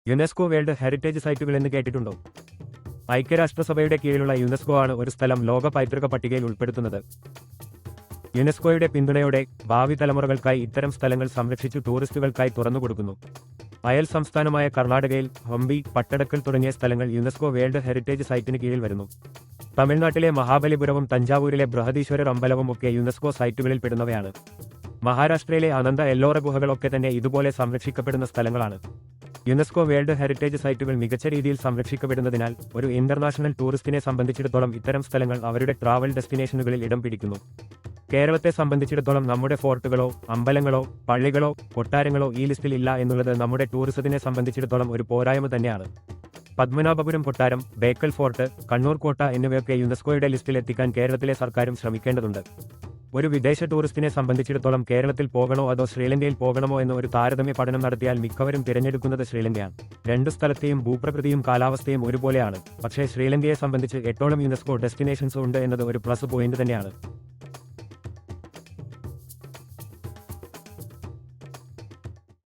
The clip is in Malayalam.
യുനെസ്കോ വേൾഡ് ഹെറിറ്റേജ് സൈറ്റുകൾ എന്ന് കേട്ടിട്ടുണ്ടോ? ഐക്യരാഷ്ട്രസഭയുടെ കീഴിലുള്ള യുനെസ്കോ ആണ് ഒരു സ്ഥലം ലോക പൈതൃക പട്ടികയിൽ ഉൾപ്പെടുത്തുന്നത്. യുനെസ്കോയുടെ പിന്തുണയോടെ ഭാവി തലമുറകൾക്കായി ഇത്തരം സ്ഥലങ്ങൾ സംരക്ഷിച്ചു ടൂറിസ്റ്റുകൾക്കായി തുറന്നുകൊടുക്കുന്നു. അയൽ സംസ്ഥാനമായ കർണാടകയിൽ ഹംപി, പട്ടടക്കൽ തുടങ്ങിയ സ്ഥലങ്ങൾ യുനെസ്കോ വേൾഡ് ഹെറിറ്റേജ് സൈറ്റിന് കീഴിൽ വരുന്നു. തമിഴ്നാട്ടിലെ മഹാബലിപുരവും തഞ്ചാവൂരിലെ ബൃഹദീശ്വരർ അമ്പലവും ഒക്കെ യുനെസ്കോ സൈറ്റുകളിൽ പെടുന്നവയാണ്. മഹാരാഷ്ട്രയിലെ അനന്ത എല്ലോറ ഗുഹകളൊക്കെ തന്നെ ഇതുപോലെ സംരക്ഷിക്കപ്പെടുന്ന സ്ഥലങ്ങളാണ്. യുനെസ്കോ വേൾഡ് ഹെറിറ്റേജ് സൈറ്റുകൾ മികച്ച രീതിയിൽ സംരക്ഷിക്കപ്പെടുന്നതിനാൽ ഒരു ഇന്റർനാഷണൽ ടൂറിസ്റ്റിനെ സംബന്ധിച്ചിടത്തോളം ഇത്തരം സ്ഥലങ്ങൾ അവരുടെ ട്രാവൽ ഡെസ്റ്റിനേഷനുകളിൽ ഇടം പിടിക്കുന്നു. കേരളത്തെ സംബന്ധിച്ചിടത്തോളം നമ്മുടെ ഫോർട്ടുകളോ അമ്പലങ്ങളോ പള്ളികളോ കൊട്ടാരങ്ങളോ ഈ ലിസ്റ്റിൽ ഇല്ല എന്നുള്ളത് നമ്മുടെ ടൂറിസത്തിനെ സംബന്ധിച്ചിടത്തോളം ഒരു പോരായ്മ തന്നെയാണ്. പത്മനാഭപുരം കൊട്ടാരം, ബേക്കൽ ഫോർട്ട്, കണ്ണൂർ കോട്ട എന്നിവയൊക്കെ യുനെസ്കോയുടെ ലിസ്റ്റിൽ എത്തിക്കാൻ കേരളത്തിലെ സർക്കാരും ശ്രമിക്കേണ്ടതുണ്ട്. ഒരു വിദേശ ടൂറിസ്റ്റിനെ സംബന്ധിച്ചിടത്തോളം കേരളത്തിൽ പോകണോ അതോ ശ്രീലങ്കയിൽ പോകണമോ എന്ന ഒരു താരതമ്യ പഠനം നടത്തിയാൽ മിക്കവരും തിരഞ്ഞെടുക്കുന്നത് ശ്രീലങ്കയാണ്. രണ്ടു സ്ഥലത്തെയും ഭൂപ്രകൃതിയും കാലാവസ്ഥയും ഒരുപോലെയാണ്. പക്ഷേ ശ്രീലങ്കയെ സംബന്ധിച്ച് 8ഓളം യുനെസ്കോ ഡെസ്റ്റിനേഷൻസ് ഉണ്ട് എന്നത് ഒരു പ്ലസ് പോയിന്റ് തന്നെയാണ്.